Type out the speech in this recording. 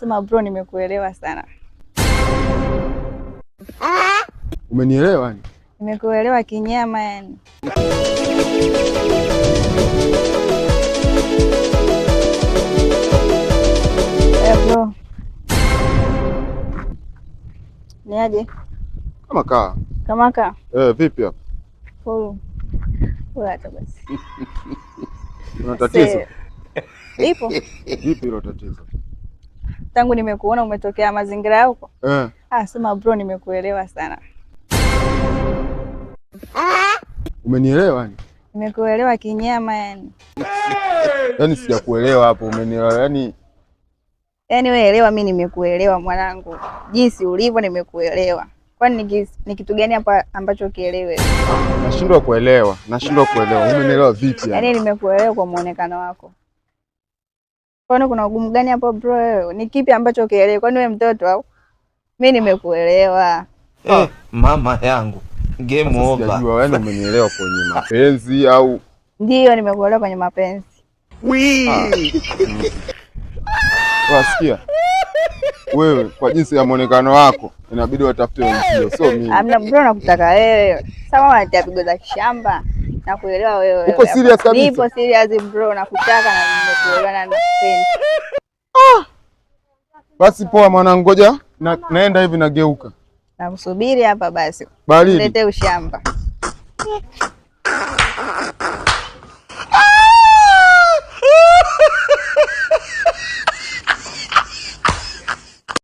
Sema bro, nimekuelewa sana. Umenielewa yani? Nimekuelewa kinyama yani. Bro. Niaje? Kama kaa. Kama kaa? Vipi hapo? Poa. Poa hata basi. Una tatizo? Ipo. Vipi hilo tatizo? Tangu nimekuona umetokea mazingira huko? Sema bro, nimekuelewa sana. Umenielewa yani? Nimekuelewa kinyama yani. Yaani sijakuelewa hapo, umenielewa yani? Yaani wewe elewa, mimi nimekuelewa mwanangu. Jinsi ulivyo nimekuelewa. Kwani ni kitu gani hapa ambacho kielewe? Nashindwa kuelewa. Umenielewa vipi yani? Yaani nimekuelewa kwa muonekano wako. Kwani kuna ugumu gani hapo bro wewe? Ni kipi ambacho kielewe? Kwani wewe mtoto au? Mimi nimekuelewa. Mama yangu. Game over. Sijajua yani umenielewa kwenye mapenzi au? Ndio, nimekuelewa kwenye mapenzi. Wasikia? Wewe kwa jinsi ya muonekano wako inabidi watafute wenzio, sio mimi. Amna bro, nakutaka wewe. Sawa, wanatia pigo za kishamba. Nakuelewa wewe. Uko serious kabisa? Nipo serious bro, nakutaka na nimekuelewa na nakupenzi. Basi poa mwanangu, ngoja naenda hivi nageuka. Nakusubiri hapa basi. Baridi. Lete ushamba.